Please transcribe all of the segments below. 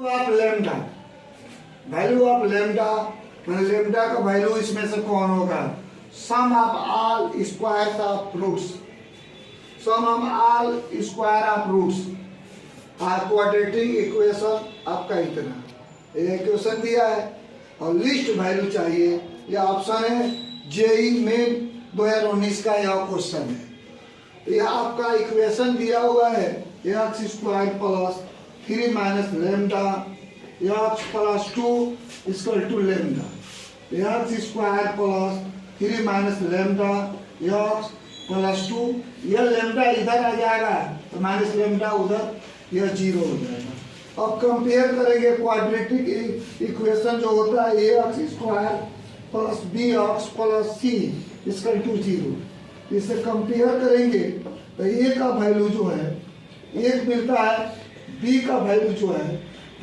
Of lambda, value of lambda मतलब lambda का value इसमें से कौन होगा? Sum of all squares of roots, sum of all square of roots. Quadratic equation आपका इतना, ये इक्वेशन दिया है और लिस्ट वैल्यू चाहिए। यह ऑप्शन है जेई मेन 2019 का यह क्वेश्चन है। यह आपका इक्वेशन दिया हुआ है x square plus 3 minus lambda x plus 2 equal to lambda, x square plus 3 minus lambda x plus 2। यह लेमडा इधर आ जाएगा तो माइनस लेमडा उधर, यह 0 हो जाएगा। अब कंपेयर करेंगे क्वाड्रेटिक इक्वेशन जो होता है x square plus b x plus c equal to 0। इसे कंपेयर करेंगे तो ए का वैल्यू जो है 1 मिलता है, बी का वैल्यू जो है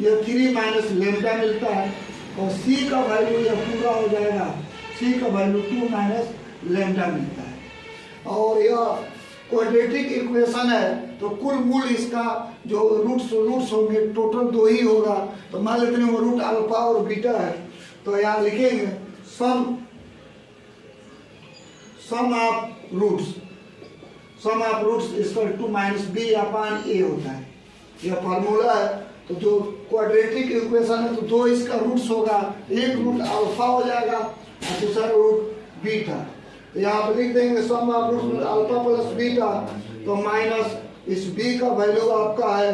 यह 3 माइनस लेमडा मिलता है और सी का वैल्यू यह पूरा हो जाएगा, सी का वैल्यू 2 माइनस लेमडा मिलता है। और यह क्वाड्रेटिक इक्वेशन है तो कुल मूल इसका जो रूट्स होंगे टोटल 2 ही होगा। तो मान लेते हैं वो रूट अल्फा और बीटा है, तो यहाँ लिखेंगे sum of roots equal to minus B upon A होता है। यह फार्मूला है। तो जो क्वाड्रेटिक इक्वेशन है तो 2 इसका रूट्स होगा, एक रूट अल्फा हो जाएगा और दूसरा रूट बीटा। तो यहाँ पर लिख देंगे sum of roots alpha plus beta, तो माइनस इस b का वैल्यू आपका है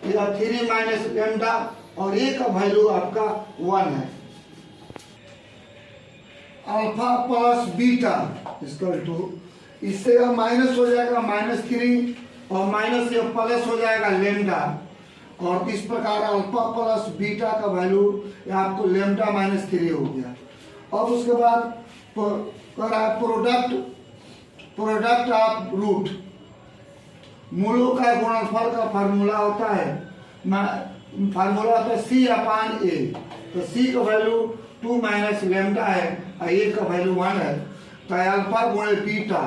या 3 माइनस लेमडा और a का वैल्यू आपका 1 है। Alpha plus beta equal to, इससे यह माइनस हो जाएगा -3 और माइनस यह प्लस हो जाएगा लेमडा, और इस प्रकार अल्फा प्लस बीटा का वैल्यू आपको लेमडा -3 हो गया। अब उसके बाद प्रोडक्ट ऑफ रूट, मूलों का गुणनफल का फार्मूला होता है, फार्मूला होता है सी अपान ए। तो सी का वैल्यू 2 माइनस लेमडा है और ए का वैल्यू 1 है। तो अल्फा गुणे बीटा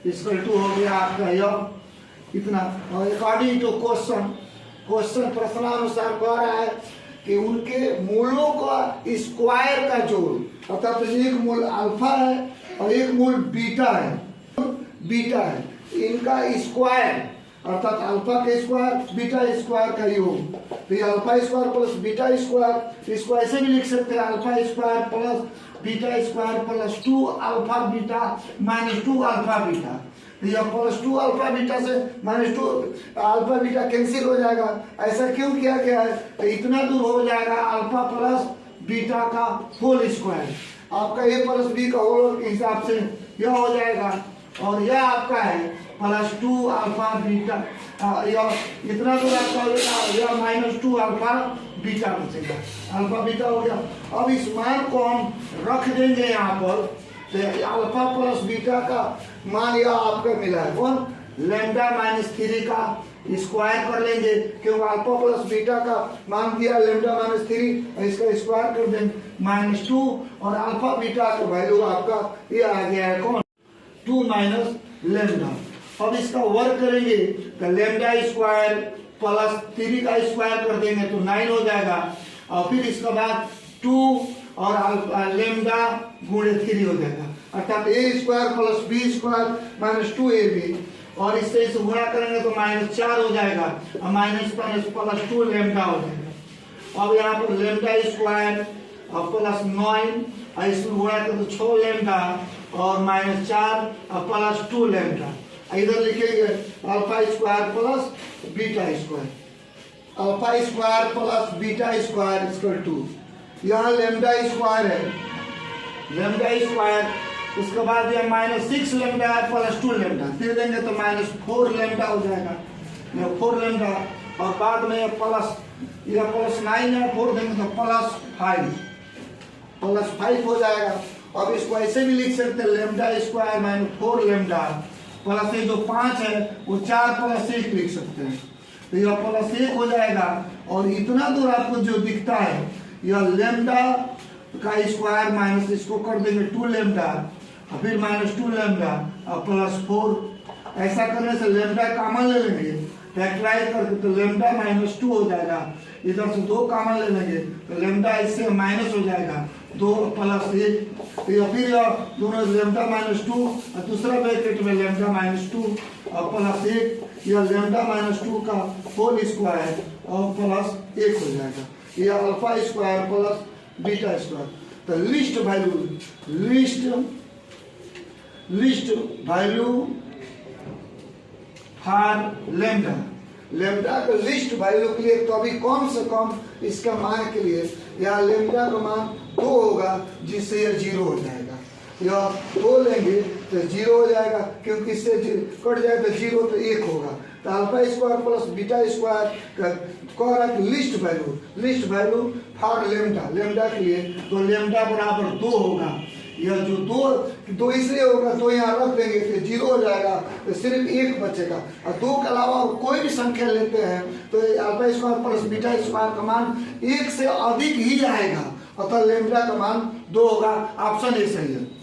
इक्वल टू हो गया आपका यह इतना। और अकॉर्डिंग टू क्वेश्चन प्रश्नानुसार कह रहा है कि उनके मूलों का स्क्वायर का जोड़, अर्थात एक मूल अल्फा है और एक मूल बीटा है, इनका स्क्वायर अर्थात अल्फा का स्क्वायर बीटा स्क्वायर का योग। तो ये alpha square plus beta square, इसको ऐसे भी लिख सकते हैं alpha square plus beta square plus 2 alpha beta minus 2 alpha beta. तो यह प्लस 2 अल्फा बीटा से -2 अल्फा बीटा कैंसिल हो जाएगा। ऐसा क्यों किया गया है? तो इतना दूर हो जाएगा अल्फा प्लस बीटा का होल स्क्वायर, आपका a प्लस बी का होल के हिसाब से यह हो जाएगा। और यह आपका है +2 अल्फा बीटा, यह इतना दूर आपका हो जाएगा, यह -2 अल्फा बीटा बचेगा, अल्फा बीटा हो गया। अब इस मान को हम रख देंगे यहाँ पर, तो अल्फा प्लस बीटा का मान यह आपका मिला है कौन, लेमडा -3 का स्क्वायर कर लेंगे, क्योंकि अल्फा प्लस बीटा का मान दिया लेमडा -3, इसका स्क्वायर कर देंगे -2 और अल्फा बीटा का वैल्यू आपका ये आ गया है कौन, 2 माइनस लेमडा। अब इसका वर्क करेंगे तो लेमडा स्क्वायर प्लस 3 का स्क्वायर कर देंगे तो 9 हो जाएगा, और फिर इसके बाद 2 और लेमडा गुणे 3 हो जाएगा, अर्थात a square plus b square minus 2ab, और इससे इसे गुणा करेंगे तो -4 हो जाएगा और प्लस 2 लेमडा हो जाएगा। अब यहाँ पर लेमडा स्क्वायर और प्लस 9 और इसमें गुणा करें तो 6 लेमडा और -4 और प्लस 2 लेमडा। इधर लिखेंगे alpha square plus beta square, alpha square plus beta square equal to, यहाँ लेमडा स्क्वायर है, लेमडा स्क्वायर, उसके बाद यह -6 लेमडा है प्लस 2 लेमडा, दे देंगे तो -4 लेमडा हो जाएगा, यह 4 लेमडा, और बाद में यह +9 है, 4 देंगे तो +5 हो जाएगा। अब इसको ऐसे भी लिख सकते हैं लेमडा स्क्वायर -4 लेमडा प्लस ये जो 5 है वो 4 + 1 लिख सकते हैं, तो यह +1 हो जाएगा। और इतना दूर आपको जो दिखता है यह लेमडा का स्क्वायर माइनस इसको कर देंगे 2 लेमडा और फिर -2 लेमडा और +4। ऐसा करने से लेमडा कॉमन ले लेंगे, फैक्टराइज करके तो लेमडा -2 हो जाएगा, इधर से 2 कॉमन ले लेंगे तो लेमडा इससे माइनस हो जाएगा 2 प्लस 1, या फिर यह दोनों लेमडा माइनस 2 और दूसरा ब्रैकेट में लेमडा माइनस 2 और प्लस 1, यह लेमडा माइनस 2 का होल स्क्वायर और प्लस 1 हो जाएगा, यह alpha square plus beta square. तो least value for lambda, lambda का लिस्ट वैल्यू के लिए तो अभी कम से कम इसका मान के लिए यहाँ लेमडा का मान 2 होगा, जिससे यह 0 हो जाएगा। यह 2 लेंगे तो 0 हो जाएगा, क्योंकि इससे कट जाए तो 0 तो 1 होगा। तो alpha square plus beta square का कह रहा है list value for lambda, lambda के लिए तो लेमडा बराबर 2 होगा। यह जो 2 इसलिए होगा, 2 यहाँ रख देंगे तो 0 हो जाएगा, तो सिर्फ 1 बचेगा। और 2 के अलावा कोई भी संख्या लेते हैं तो alpha square plus beta square का मान 1 से अधिक ही आएगा, अतः लेमडा का मान 2 होगा। ऑप्शन ए सही है।